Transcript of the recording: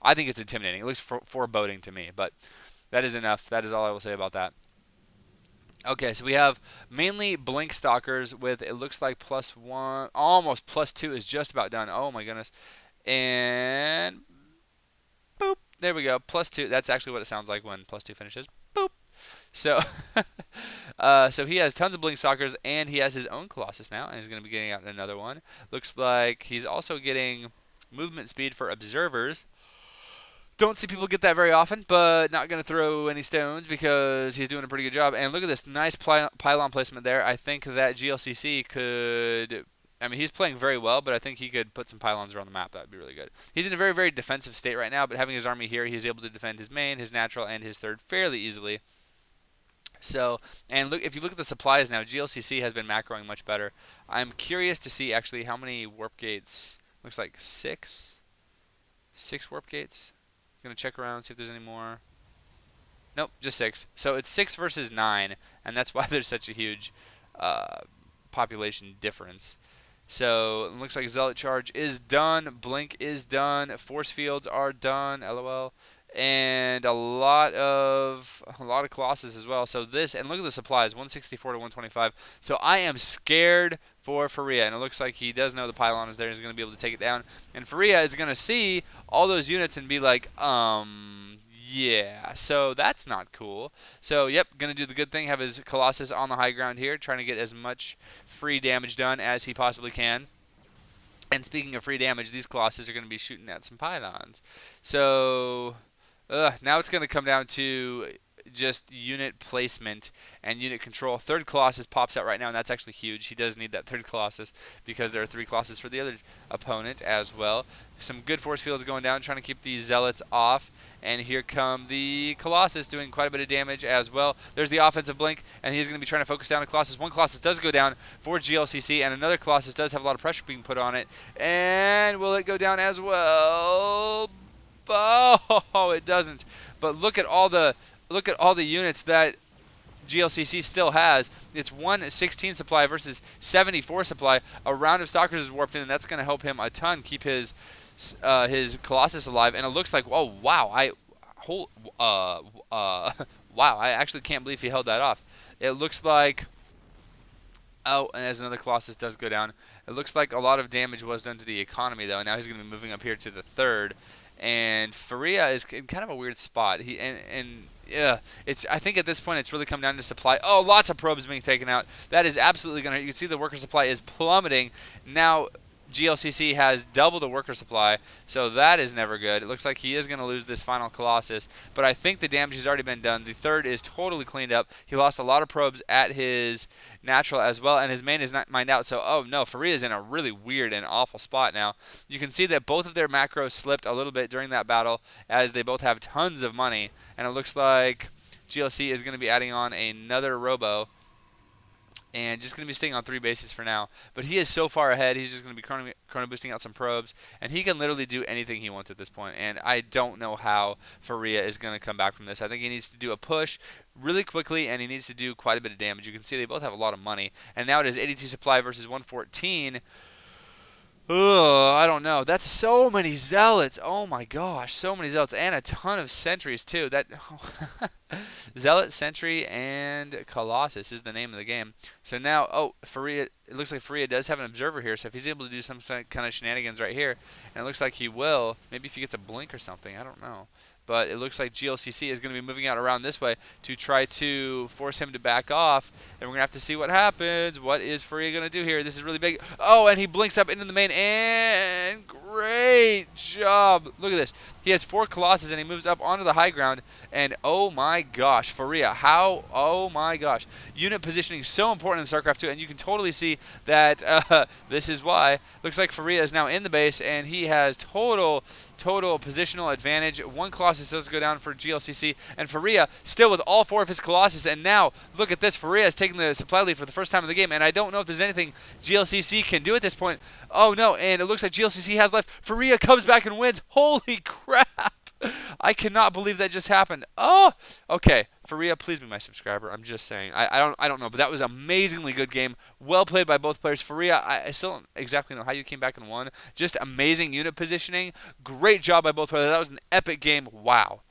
I think it's intimidating. It looks foreboding to me, but that is enough. That is all I will say about that. Okay, so we have mainly blink stalkers with, it looks like +1, almost +2 is just about done. Oh my goodness. And boop, there we go, +2. That's actually what it sounds like when +2 finishes. Boop. So, so he has tons of blink stalkers, and he has his own Colossus now, and he's going to be getting out another one. Looks like he's also getting movement speed for observers. Don't see people get that very often, but not going to throw any stones because he's doing a pretty good job. And look at this nice pylon placement there. I think that GLcc could. I mean, he's playing very well, but I think he could put some pylons around the map. That would be really good. He's in a very, very defensive state right now, but having his army here, he's able to defend his main, his natural, and his third fairly easily. So, and look, if you look at the supplies now, GLcc has been macroing much better. I'm curious to see actually how many warp gates. Looks like 6. 6 warp gates. Gonna check around, see if there's any more. Nope, just 6. So it's 6 versus 9, and that's why there's such a huge population difference. So it looks like Zealot Charge is done, Blink is done, Force Fields are done, LOL, and a lot of Colossus as well. So this, and look at the supplies, 164 to 125. So I am scared for Faria, and it looks like he does know the pylon is there. He's going to be able to take it down, and Faria is going to see all those units and be like, yeah, so that's not cool. So, yep, going to do the good thing, have his Colossus on the high ground here, trying to get as much free damage done as he possibly can. And speaking of free damage, these Colossus are going to be shooting at some pylons. So, now it's going to come down to just unit placement and unit control. Third Colossus pops out right now, and that's actually huge. He does need that third Colossus because there are 3 Colossus for the other opponent as well. Some good force fields going down, trying to keep these Zealots off. And here come the Colossus doing quite a bit of damage as well. There's the offensive blink, and he's going to be trying to focus down a Colossus. One Colossus does go down for GLcc, and another Colossus does have a lot of pressure being put on it. And will it go down as well? Oh, it doesn't. But look at all the units that GLcc still has. It's 116 supply versus 74 supply. A round of Stalkers is warped in, and that's going to help him a ton keep his Colossus alive. And it looks like, oh wow, wow, I actually can't believe he held that off. It looks like, oh, and as another Colossus does go down, it looks like a lot of damage was done to the economy though. Now he's going to be moving up here to the third. And Faria is in kind of a weird spot. Yeah, I think at this point it's really come down to supply. Oh, lots of probes being taken out. That is absolutely going to. You can see the worker supply is plummeting. Now GLcc has double the worker supply, so that is never good. It looks like he is going to lose this final Colossus, but I think the damage has already been done. The third is totally cleaned up. He lost a lot of probes at his natural as well, and his main is not mined out. So, oh no, Faria is in a really weird and awful spot now. You can see that both of their macros slipped a little bit during that battle, as they both have tons of money, and it looks like GLC is going to be adding on another Robo, and just going to be staying on 3 bases for now. But he is so far ahead, he's just going to be chrono boosting out some probes, and he can literally do anything he wants at this point. And I don't know how Faria is going to come back from this. I think he needs to do a push really quickly, and he needs to do quite a bit of damage. You can see they both have a lot of money, and now it is 82 supply versus 114. Ugh, I don't know. That's so many Zealots. Oh my gosh, so many Zealots, and a ton of sentries too. That Zealot, Sentry, and Colossus is the name of the game. So now, oh, Faria. It looks like Faria does have an observer here. So if he's able to do some kind of shenanigans right here, and it looks like he will. Maybe if he gets a blink or something. I don't know. But it looks like GLcc is going to be moving out around this way to try to force him to back off. And we're going to have to see what happens. What is Faria going to do here? This is really big. Oh, and he blinks up into the main. And great job. Look at this. He has 4 Colossus, and he moves up onto the high ground. And oh my gosh, Faria, how, oh my gosh. Unit positioning is so important in StarCraft 2, and you can totally see that this is why. Looks like Faria is now in the base, and he has total positional advantage. 1 Colossus does go down for GLcc, and Faria still with all 4 of his Colossus. And now look at this, Faria is taking the supply lead for the first time in the game, and I don't know if there's anything GLcc can do at this point. Oh no, and it looks like GLcc has left. Faria comes back and wins. Holy crap! I cannot believe that just happened. Oh, okay. Faria, please be my subscriber. I'm just saying. I don't know, but that was an amazingly good game. Well played by both players. Faria, I still don't exactly know how you came back and won. Just amazing unit positioning. Great job by both players. That was an epic game. Wow.